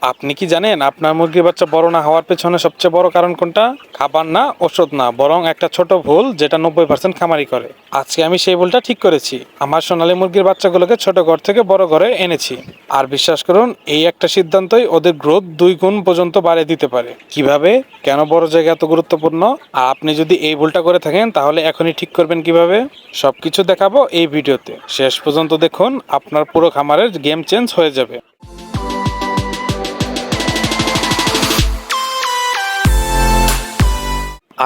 আপনি কি জানেন আপনার মুরগির বাচ্চা বড় না হওয়ার পেছনে সবচেয়ে বড় কারণ কোনটা? খাবার না, ওষুধ না, বরং একটা ছোট ভুল যেটা 90% খামারি করে। আজকে আমি সেই ভুলটা ঠিক করেছি। আমার সোনালী মুরগির বাচ্চাগুলোকে ছোট ঘর থেকে বড় ঘরে এনেছি। আর বিশ্বাস করুন, এই একটা সিদ্ধান্তই ওদের গ্রোথ 2 গুণ পর্যন্ত বাড়িয়ে দিতে পারে। কিভাবে, কেন বড় জায়গা এত গুরুত্বপূর্ণ, আর আপনি যদি এই ভুলটা করে থাকেন তাহলে এখনই ঠিক করবেন কিভাবে, সবকিছু দেখাবো এই ভিডিওতে। শেষ পর্যন্ত দেখুন, আপনার পুরো খামারের গেম চেঞ্জ হয়ে যাবে।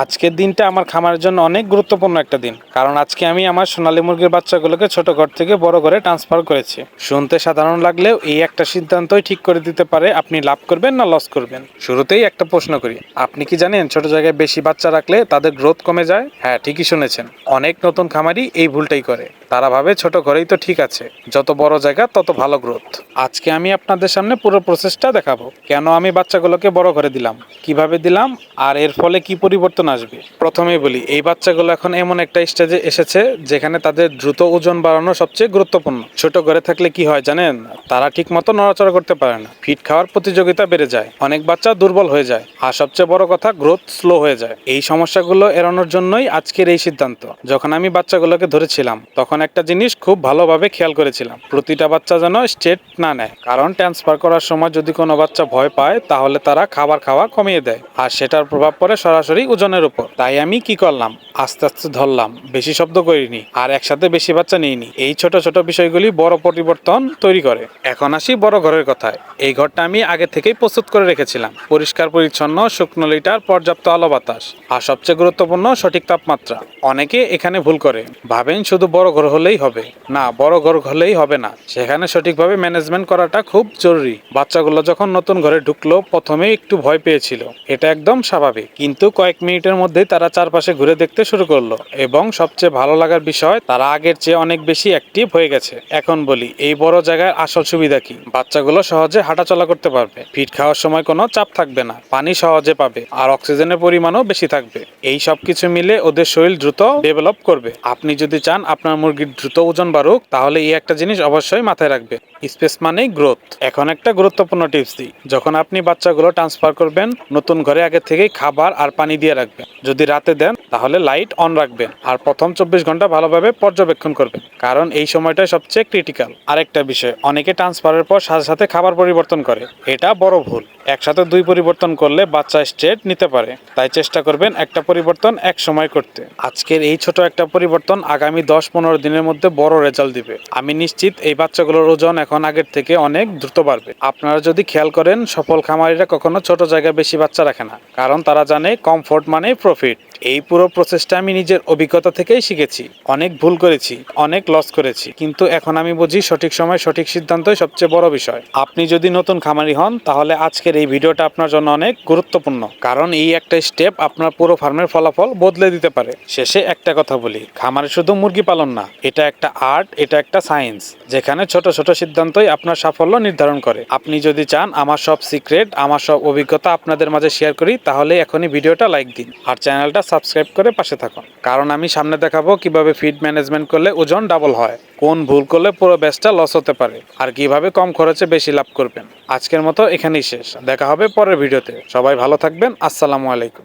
আজকের দিনটা আমার খামারের জন্য অনেক গুরুত্বপূর্ণ একটা দিন, কারণ আজকে আমি আমার সোনালী মুরগির বাচ্চাগুলোকে ছোট ঘর থেকে বড় ঘরে ট্রান্সফার করেছি। শুনতে সাধারণ লাগলেও এই একটা সিদ্ধান্তই ঠিক করে দিতে পারে আপনি লাভ করবেন না লস করবেন। শুরুতেই একটা প্রশ্ন করি, আপনি কি জানেন ছোট জায়গায় বেশি বাচ্চা রাখলে তাদের গ্রোথ কমে যায়? হ্যাঁ, ঠিকই শুনেছেন। অনেক নতুন খামারি এই ভুলটাই করে। তারা ভাবে ছোট ঘরেই তো ঠিক আছে, যত বড় জায়গা তত ভালো গ্রোথ। আজকে আমি আপনাদের সামনে পুরো প্রসেসটা দেখাবো। কেন আমি বাচ্চাগুলোকে বড় ঘরে দিলাম, কিভাবে দিলাম, আর এর ফলে কি পরিবর্তন আসবে। প্রথমেই বলি, এই বাচ্চাগুলো এখন এমন একটা স্টেজে এসেছে যেখানে তাদের দ্রুত ওজন বাড়ানো সবচেয়ে গুরুত্বপূর্ণ। ছোট ঘরে থাকলে কি হয় জানেন? তারা ঠিক মতো নড়াচড়া করতে পারে না, ফিট খাওয়ার প্রতিযোগিতা বেড়ে যায়, অনেক বাচ্চা দুর্বল হয়ে যায়, আর সবচেয়ে বড় কথা, গ্রোথ স্লো হয়ে যায়। এই সমস্যাগুলো এড়ানোর জন্যই আজকের এই সিদ্ধান্ত। যখন আমি বাচ্চাগুলোকে ধরেছিলাম তখন একটা জিনিস খুব ভালোভাবে খেয়াল করেছিলাম, প্রতিটা বাচ্চা যেন স্টেট না নেয়। কারণ ট্রান্সফার করার সময় যদি কোনো বাচ্চা ভয় পায় তাহলে তারা খাবার খাওয়া কমিয়ে দেয়, আর সেটার প্রভাব পড়ে সরাসরি ওজনের উপর। তাই আমি কি করলাম, আস্তে আস্তে ধরলাম, বেশি শব্দ করিনি, আর একসাথে বেশি বাচ্চা নিইনি। এই ছোট ছোট বিষয়গুলি বড় পরিবর্তন তৈরি করে। এখন আসি বড় ঘরের কথায়। এই ঘরটা আমি আগে থেকেই প্রস্তুত করে রেখেছিলাম, পরিষ্কার পরিচ্ছন্ন, শুকনো লিটার, পর্যাপ্ত আলো বাতাস, আর সবচেয়ে গুরুত্বপূর্ণ সঠিক তাপমাত্রা। অনেকে এখানে ভুল করে, ভাবেন শুধু বড় ঘর হলেই হবে। না, বড় ঘর হলেই হবে না, সেখানে সঠিকভাবে ম্যানেজমেন্ট করাটা খুব জরুরি। বাচ্চাগুলো যখন নতুন ঘরে ঢুকলো প্রথমে একটু ভয় পেয়েছিল, এটা একদম স্বাভাবিক। কিন্তু কয়েক মিনিটের মধ্যে তারা চারপাশে ঘুরে দেখতে শুরু করলো, এবং সবচেয়ে ভালো লাগার বিষয়, তারা আগের চেয়ে অনেক বেশি অ্যাক্টিভ হয়ে গেছে। এখন বলি, এই বড় জায়গার আসল সুবিধা কি? বাচ্চাগুলো সহজে হাঁটাচলা করতে পারবে, ফিট খাওয়ার সময় কোনো চাপ থাকবে না, পানি সহজে পাবে, আর অক্সিজেনের পরিমাণও বেশি থাকবে। এই সব কিছু মিলে ওদের শরীর দ্রুত ডেভেলপ করবে। আপনি যদি চান আপনার মুরগির দ্রুত ওজন বাড়ুক, তাহলে এই একটা জিনিস অবশ্যই মাথায় রাখবে, স্পেস মানেই গ্রোথ। এখন একটা গুরুত্বপূর্ণ টিপস দিই, যখন আপনি বাচ্চাগুলো ট্রান্সফার করবেন, নতুন ঘরে আগে থেকেই খাবার আর পানি দিয়ে রাখবেন। যদি রাতে দেন তাহলে লাইট অন রাখবেন, আর প্রথম 24 ঘন্টা ভালোভাবে পর্যবেক্ষণ করবেন, কারণ এই সময়টা সবচেয়ে ক্রিটিক্যাল। আরেকটা বিষয়, অনেকে ট্রান্সফারের পর সাথে সাথে খাবার পরিবর্তন করে, এটা বড় ভুল। একসাথে 2 পরিবর্তন করলে বাচ্চা স্ট্রেট নিতে পারে, তাই চেষ্টা করবেন একটা পরিবর্তন এক সময় করতে। আজকের এই ছোট একটা পরিবর্তন আগামী 10-15 দিনের মধ্যে বড় রেজাল্ট দিবে। আমি নিশ্চিত এই বাচ্চাগুলোর ওজন এখন আগের থেকে অনেক দ্রুত বাড়বে। আপনারা যদি খেয়াল করেন, সফল খামারিরা কখনো ছোট জায়গায় বেশি বাচ্চা রাখে না, কারণ তারা জানে কমফোর্ট মানে প্রফিট। এই পুরো প্রসেসটা আমি নিজের অভিজ্ঞতা থেকেই শিখেছি। অনেক ভুল করেছি, অনেক লস করেছি, কিন্তু এখন আমি বুঝি সঠিক সময় সঠিক সিদ্ধান্তই সবচেয়ে বড় বিষয়। আপনি যদি নতুন খামারি হন তাহলে আজকের এই ভিডিওটা আপনার জন্য অনেক গুরুত্বপূর্ণ, কারণ এই একটা স্টেপ আপনার পুরো ফার্মের ফলাফল বদলে দিতে পারে। শেষে একটা কথা বলি, খামারে শুধু মুরগি পালন না, এটা একটা আর্ট, এটা একটা সায়েন্স, যেখানে ছোট ছোট সিদ্ধান্তই আপনার সাফল্য নির্ধারণ করে। আপনি যদি চান আমার সব সিক্রেট, আমার সব অভিজ্ঞতা আপনাদের মাঝে শেয়ার করি, তাহলে এখনই ভিডিওটা লাইক দিন, আর চ্যানেলটা সাবস্ক্রাইব করে পাশে থাকুন। কারণ আমি সামনে দেখাবো কিভাবে ফিড ম্যানেজমেন্ট করলে ওজন ডাবল হয়, কোন ভুল করলে পুরো ব্যাচটা লস হতে পারে, আর কিভাবে কম খরচে বেশি লাভ করবেন। আজকের মতো এখানেই শেষ, দেখা হবে পরের ভিডিওতে। সবাই ভালো থাকবেন। আসসালামু আলাইকুম।